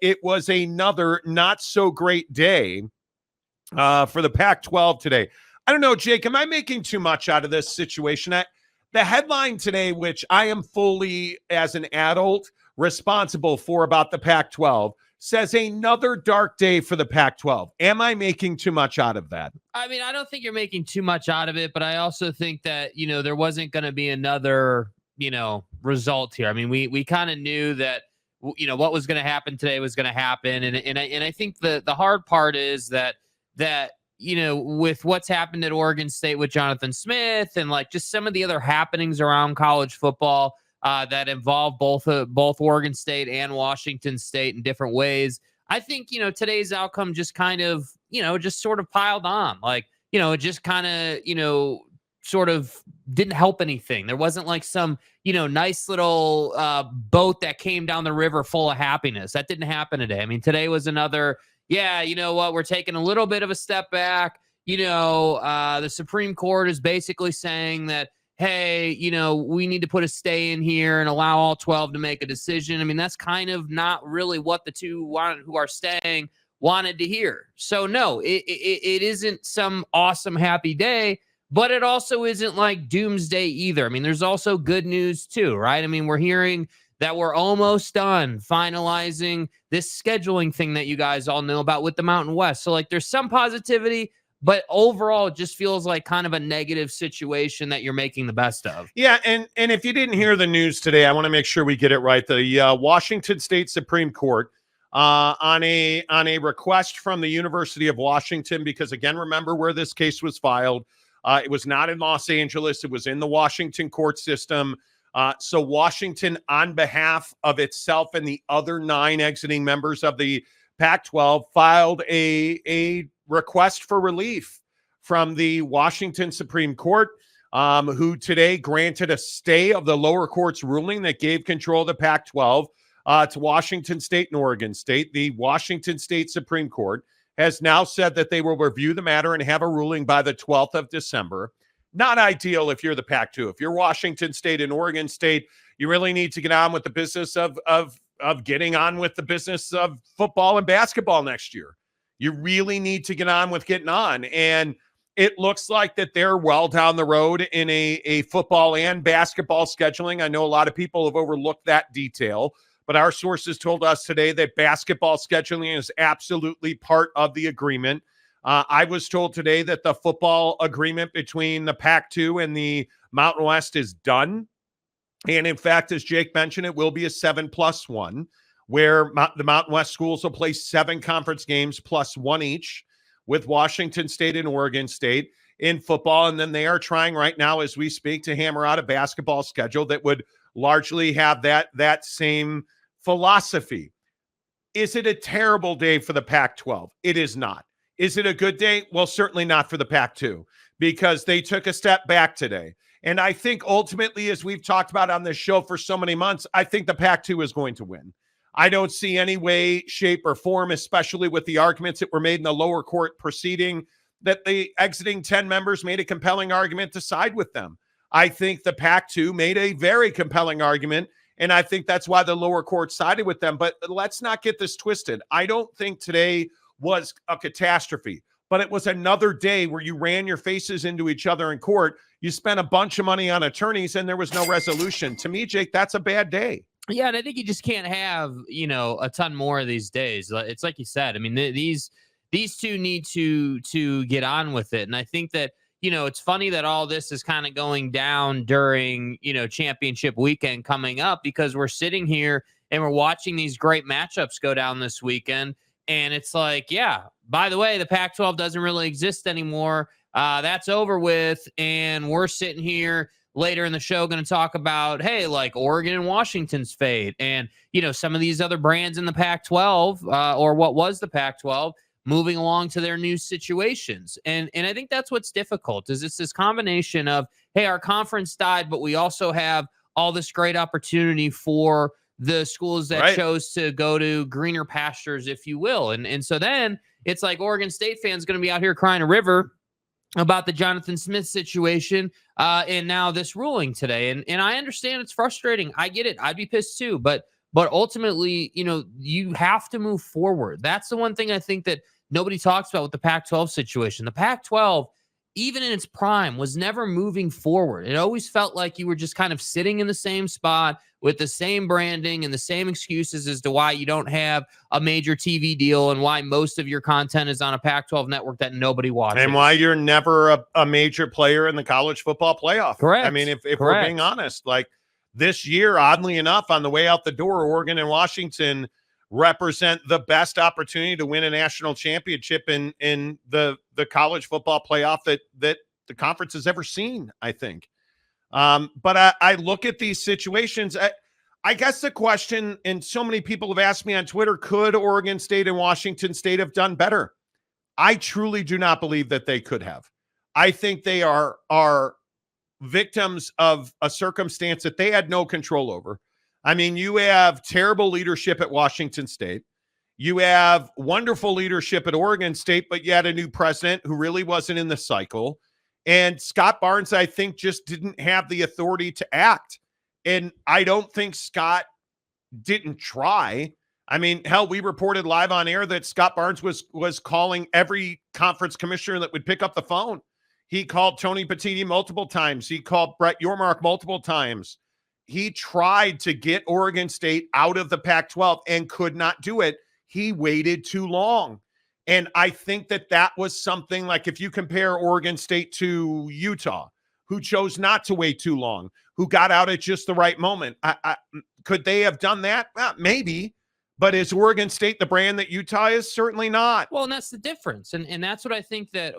it was another not so great day for the Pac-12 today. I don't know, Jake, am I making too much out of this situation? The headline today, which I am fully, as an adult, responsible for about the Pac-12, says another dark day for the Pac-12. Am I making too much out of that? I mean, I don't think you're making too much out of it, but I also think that, there wasn't going to be another, result here. I mean, we kind of knew that, what was going to happen today was going to happen. And I think the hard part is that, with what's happened at Oregon State with Jonathan Smith and like just some of the other happenings around college football that involve both Oregon State and Washington State in different ways, I think, today's outcome just kind of, just sort of piled on. Like, it just kind of, sort of didn't help anything. There wasn't like some, nice little boat that came down the river full of happiness. That didn't happen today. I mean, today was another, yeah, you know what? We're taking a little bit of a step back. The Supreme Court is basically saying that, hey, we need to put a stay in here and allow all 12 to make a decision. I mean, that's kind of not really what the two who are staying wanted to hear. So, no, it isn't some awesome, happy day, but it also isn't like doomsday either. I mean, there's also good news too, right? I mean, we're hearing that we're almost done finalizing this scheduling thing that you guys all know about with the Mountain West. So, like, there's some positivity, but overall, it just feels like kind of a negative situation that you're making the best of. Yeah, and if you didn't hear the news today, I want to make sure we get it right. The Washington State Supreme Court, on a request from the University of Washington, because, again, remember where this case was filed. It was not in Los Angeles. It was in the Washington court system. So Washington, on behalf of itself and the other 9 exiting members of the Pac-12, filed a request for relief from the Washington Supreme Court, who today granted a stay of the lower court's ruling that gave control of the Pac-12 to Washington State and Oregon State. The Washington State Supreme Court has now said that they will review the matter and have a ruling by the 12th of December. Not ideal if you're the Pac-2. If you're Washington State and Oregon State, you really need to get on with the business of getting on with the business of football and basketball next year. You really need to get on with getting on. And it looks like that they're well down the road in a football and basketball scheduling. I know a lot of people have overlooked that detail, but our sources told us today that basketball scheduling is absolutely part of the agreement. I was told today that the football agreement between the Pac-2 and the Mountain West is done. And in fact, as Jake mentioned, it will be a 7+1, where the Mountain West schools will play 7 conference games plus 1 each with Washington State and Oregon State in football. And then they are trying right now, as we speak, to hammer out a basketball schedule that would largely have that same philosophy. Is it a terrible day for the Pac-12? It is not. Is it a good day? Well, certainly not for the Pac-2, because they took a step back today. And I think ultimately, as we've talked about on this show for so many months, I think the Pac-2 is going to win. I don't see any way, shape, or form, especially with the arguments that were made in the lower court proceeding, that the exiting 10 members made a compelling argument to side with them. I think the Pac-2 made a very compelling argument, and I think that's why the lower court sided with them. But let's not get this twisted. I don't think today was a catastrophe, but it was another day where you ran your faces into each other in court. You spent a bunch of money on attorneys and there was no resolution. To me, Jake, that's a bad day. Yeah, and I think you just can't have, a ton more of these days. It's like you said. I mean, these two need to get on with it. And I think that, it's funny that all this is kind of going down during, championship weekend coming up, because we're sitting here and we're watching these great matchups go down this weekend. And it's like, yeah, by the way, the Pac-12 doesn't really exist anymore. That's over with. And we're sitting here later in the show going to talk about, hey, like Oregon and Washington's fate. And, some of these other brands in the Pac-12 or what was the Pac-12 moving along to their new situations. And I think that's what's difficult, is it's this combination of, hey, our conference died, but we also have all this great opportunity for the schools that chose to go to greener pastures, if you will. And so then it's like Oregon State fans going to be out here crying a river about the Jonathan Smith situation and now this ruling today. And I understand it's frustrating. I get it. I'd be pissed too. But But ultimately, you have to move forward. That's the one thing I think that nobody talks about with the Pac-12 situation. The Pac-12, even in its prime, was never moving forward. It always felt like you were just kind of sitting in the same spot with the same branding and the same excuses as to why you don't have a major TV deal and why most of your content is on a Pac-12 network that nobody watches. And why you're never a major player in the college football playoff. Correct. I mean, if we're being honest, like this year, oddly enough, on the way out the door, Oregon and Washington represent the best opportunity to win a national championship in the college football playoff that the conference has ever seen, I think. But I look at these situations. I guess the question, and so many people have asked me on Twitter, could Oregon State and Washington State have done better? I truly do not believe that they could have. I think they are victims of a circumstance that they had no control over. I mean, you have terrible leadership at Washington State. You have wonderful leadership at Oregon State, but you had a new president who really wasn't in the cycle. And Scott Barnes, I think, just didn't have the authority to act. And I don't think Scott didn't try. I mean, hell, we reported live on air that Scott Barnes was calling every conference commissioner that would pick up the phone. He called Tony Petitti multiple times. He called Brett Yormark multiple times. He tried to get Oregon State out of the Pac-12 and could not do it. He waited too long. And I think that was something like if you compare Oregon State to Utah, who chose not to wait too long, who got out at just the right moment. Could they have done that? Maybe. But is Oregon State the brand that Utah is? Certainly not. Well, and that's the difference. And that's what I think that,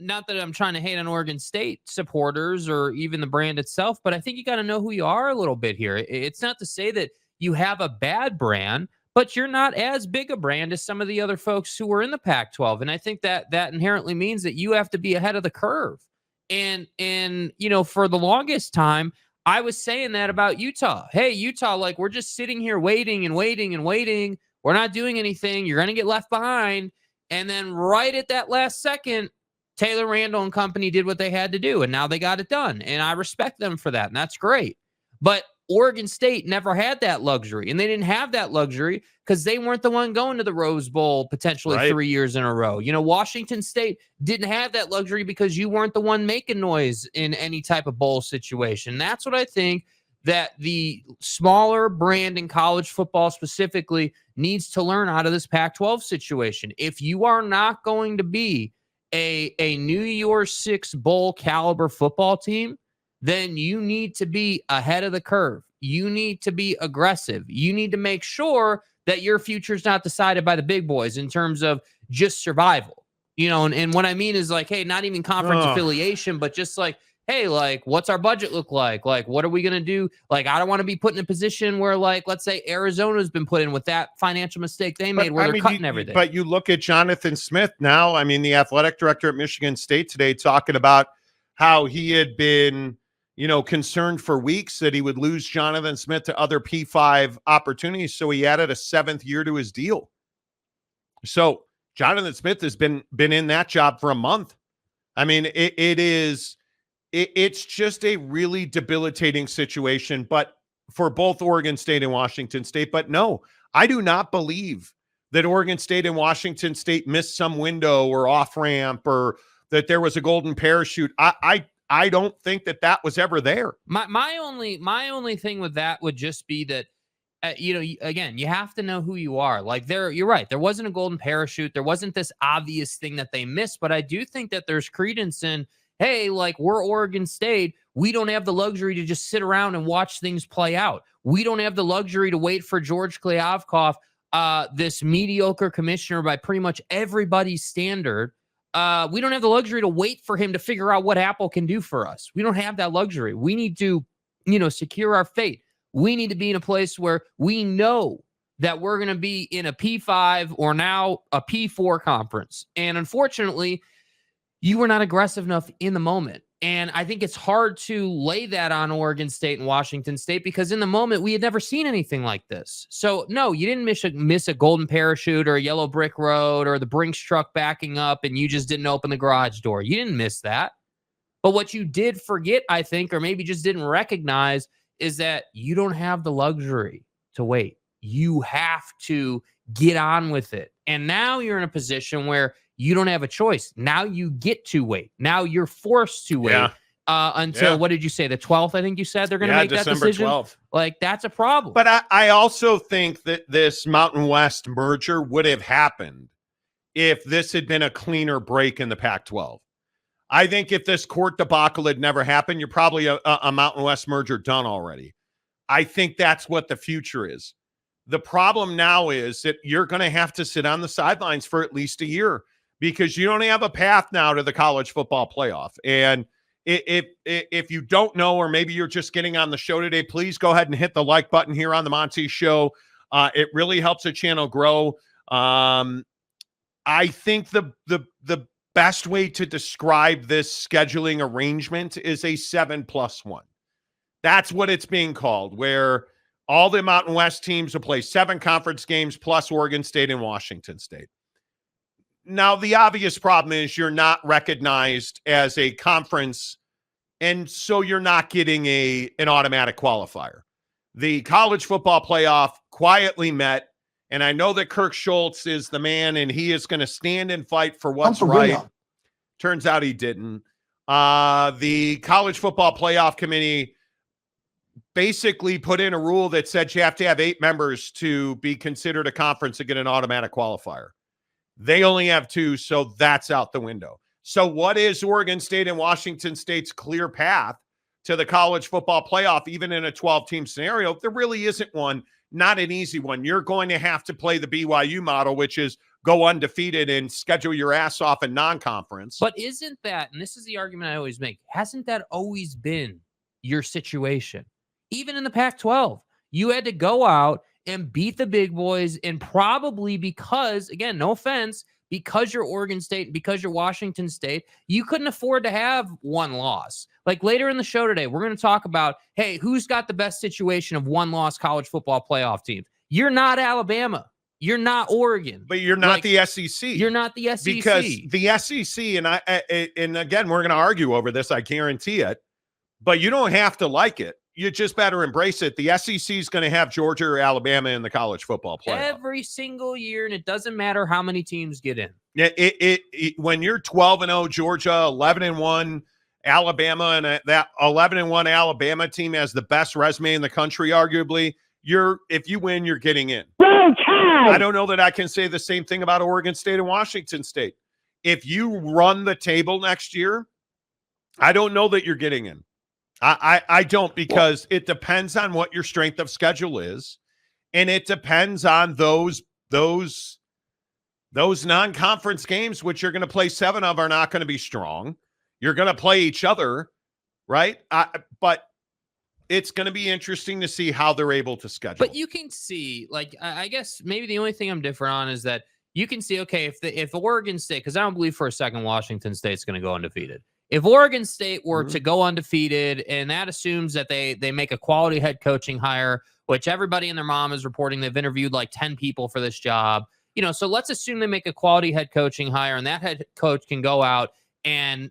not that I'm trying to hate on Oregon State supporters or even the brand itself, but I think you got to know who you are a little bit here. It's not to say that you have a bad brand, but you're not as big a brand as some of the other folks who were in the Pac-12. And I think that inherently means that you have to be ahead of the curve. And for the longest time, I was saying that about Utah. Hey, Utah, like we're just sitting here waiting and waiting and waiting. We're not doing anything. You're going to get left behind. And then right at that last second, Taylor Randall and company did what they had to do, and now they got it done. And I respect them for that, and that's great. But Oregon State never had that luxury, and they didn't have that luxury because they weren't the one going to the Rose Bowl potentially 3 years in a row. Washington State didn't have that luxury because you weren't the one making noise in any type of bowl situation. That's what I think that the smaller brand in college football specifically needs to learn out of this Pac-12 situation. If you are not going to be a New Year's Six bowl caliber football team, then you need to be ahead of the curve. You need to be aggressive. You need to make sure that your future is not decided by the big boys in terms of just survival. And what I mean is like, hey, not even conference affiliation, but just like, hey, like, what's our budget look like? Like, what are we going to do? Like, I don't want to be put in a position where, like, let's say Arizona's been put in with that financial mistake they made where they're cutting everything. But you look at Jonathan Smith now, I mean, the athletic director at Michigan State today talking about how he had been, concerned for weeks that he would lose Jonathan Smith to other P5 opportunities. So he added a 7th year to his deal. So Jonathan Smith has been in that job for a month. I mean, it's just a really debilitating situation, but for both Oregon State and Washington State. But no, I do not believe that Oregon State and Washington State missed some window or off ramp or that there was a golden parachute. I don't think that was ever there. My only thing with that would just be that, again, you have to know who you are. Like you're right. There wasn't a golden parachute. There wasn't this obvious thing that they missed, but I do think that there's credence in, hey, like we're Oregon State. We don't have the luxury to just sit around and watch things play out. We don't have the luxury to wait for George Kliavkoff, this mediocre commissioner by pretty much everybody's standard. We don't have the luxury to wait for him to figure out what Apple can do for us. We don't have that luxury. We need to, secure our fate. We need to be in a place where we know that we're going to be in a P5 or now a P4 conference. And unfortunately, you were not aggressive enough in the moment. And I think it's hard to lay that on Oregon State and Washington State because in the moment, we had never seen anything like this. So, no, you didn't miss a golden parachute or a yellow brick road or the Brinks truck backing up and you just didn't open the garage door. You didn't miss that. But what you did forget, I think, or maybe just didn't recognize is that you don't have the luxury to wait. You have to get on with it. And now you're in a position where you don't have a choice. Now you get to wait. Now you're forced to wait until, what did you say, the 12th, I think you said they're going to make December that decision? 12th. Like, that's a problem. But I also think that this Mountain West merger would have happened if this had been a cleaner break in the Pac-12. I think if this court debacle had never happened, you're probably a Mountain West merger done already. I think that's what the future is. The problem now is that you're going to have to sit on the sidelines for at least a year because you don't have a path now to the college football playoff. And if you don't know, or maybe you're just getting on the show today, please go ahead and hit the like button here on the Monty Show. It really helps the channel grow. I think the best way to describe this scheduling arrangement is a 7+1. That's what it's being called, where all the Mountain West teams will play 7 conference games plus Oregon State and Washington State. Now, the obvious problem is you're not recognized as a conference, and so you're not getting an automatic qualifier. The college football playoff quietly met, and I know that Kirk Schultz is the man, and he is going to stand and fight for what's right. Turns out he didn't. The college football playoff committee basically put in a rule that said you have to have 8 members to be considered a conference to get an automatic qualifier. They only have 2, so that's out the window. So what is Oregon State and Washington State's clear path to the college football playoff, even in a 12-team scenario? There really isn't one, not an easy one. You're going to have to play the BYU model, which is go undefeated and schedule your ass off in non-conference. But isn't that, and this is the argument I always make, hasn't that always been your situation? Even in the Pac-12, you had to go out and beat the big boys, and probably because, again, no offense, because you're Oregon State, because you're Washington State, you couldn't afford to have one loss. Like later in the show today, we're going to talk about, hey, who's got the best situation of one-loss college football playoff teams? You're not Alabama. You're not Oregon. But you're not the SEC. You're not the SEC. Because the SEC, and again, we're going to argue over this, I guarantee it, but you don't have to like it. You just better embrace it. The SEC is going to have Georgia or Alabama in the college football playoff every single year, and it doesn't matter how many teams get in. Yeah, when you're 12-0 Georgia, 11-1 Alabama, and that 11-1 Alabama team has the best resume in the country, arguably. If you win, you're getting in. I don't know that I can say the same thing about Oregon State and Washington State. If you run the table next year, I don't know that you're getting in. I don't, because it depends on what your strength of schedule is, and it depends on those non-conference games, which you're going to play 7 of, are not going to be strong. You're going to play each other, right? But it's going to be interesting to see how they're able to schedule. But you can see, like, I guess maybe the only thing I'm different on is that you can see, okay, if Oregon State, because I don't believe for a second Washington State's going to go undefeated. If Oregon State were to go undefeated, and that assumes that they make a quality head coaching hire, which everybody and their mom is reporting they've interviewed like 10 people for this job. So let's assume they make a quality head coaching hire, and that head coach can go out and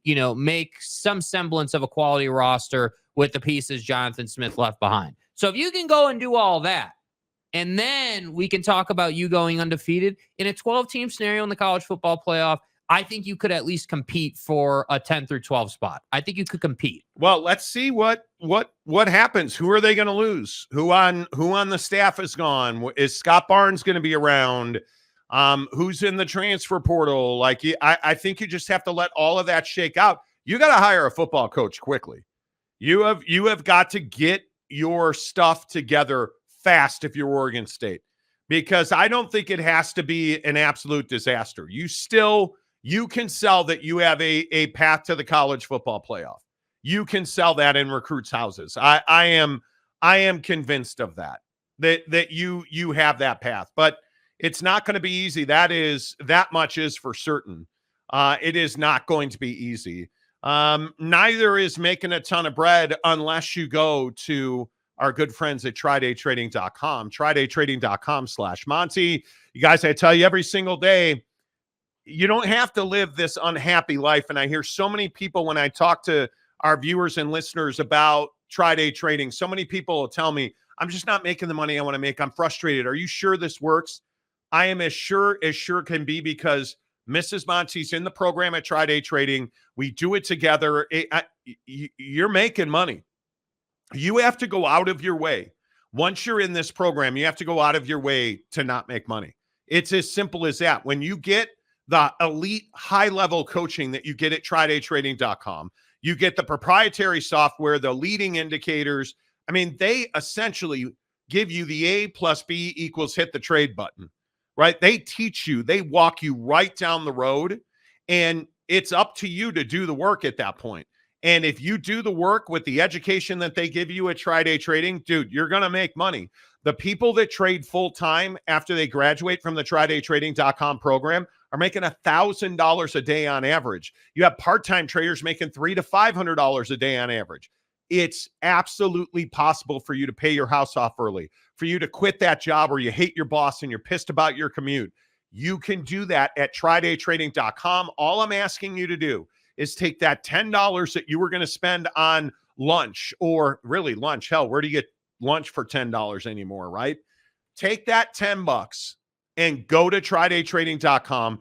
make some semblance of a quality roster with the pieces Jonathan Smith left behind. So if you can go and do all that, and then we can talk about you going undefeated in a 12-team scenario in the college football playoff, I think you could at least compete for a 10 through 12 spot. I think you could compete. Well, let's see what happens. Who are they going to lose? Who on the staff is gone? Is Scott Barnes going to be around? Who's in the transfer portal? Like, I think you just have to let all of that shake out. You got to hire a football coach quickly. You have got to get your stuff together fast if you're Oregon State, because I don't think it has to be an absolute disaster. You can sell that you have a path to the college football playoff. You can sell that in recruits' houses. I am convinced of that you have that path, but it's not going to be easy. That much is for certain. It is not going to be easy. Neither is making a ton of bread unless you go to our good friends at TryDayTrading.com, TryDayTrading.com/Monty. You guys, I tell you every single day, you don't have to live this unhappy life. And I hear so many people when I talk to our viewers and listeners about Tri-Day trading, so many people will tell me, I'm just not making the money I want to make. I'm frustrated. Are you sure this works? I am as sure can be, because Mrs. Monty's in the program at Tri-Day Trading. We do it together. You're making money. You have to go out of your way. Once you're in this program, you have to go out of your way to not make money. It's as simple as that. When you get the elite high-level coaching that you get at TryDayTrading.com, you get the proprietary software, the leading indicators. I mean, they essentially give you the A plus B equals hit the trade button, right? They teach you, they walk you right down the road, and it's up to you to do the work at that point. And if you do the work with the education that they give you at Tri-Day Trading, dude, you're going to make money. The people that trade full-time after they graduate from the TryDayTrading.com program are making $1,000 a day on average. You have part-time traders making $300 to $500 a day on average. It's absolutely possible for you to pay your house off early, for you to quit that job where you hate your boss and you're pissed about your commute. You can do that at TryDayTrading.com. All I'm asking you to do is take that $10 that you were going to spend on lunch, or really lunch. Hell, where do you get lunch for $10 anymore, right? Take that $10 and go to TryDayTrading.com.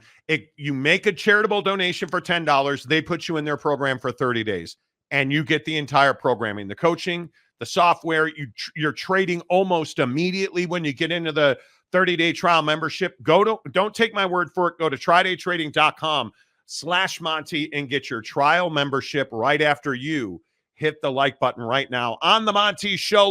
You make a charitable donation for $10. They put you in their program for 30 days, and you get the entire programming, the coaching, the software. You're trading almost immediately when you get into the 30-day trial membership. Don't take my word for it. Go to TryDayTrading.com/Monty and get your trial membership right after you hit the like button right now on the Monty Show.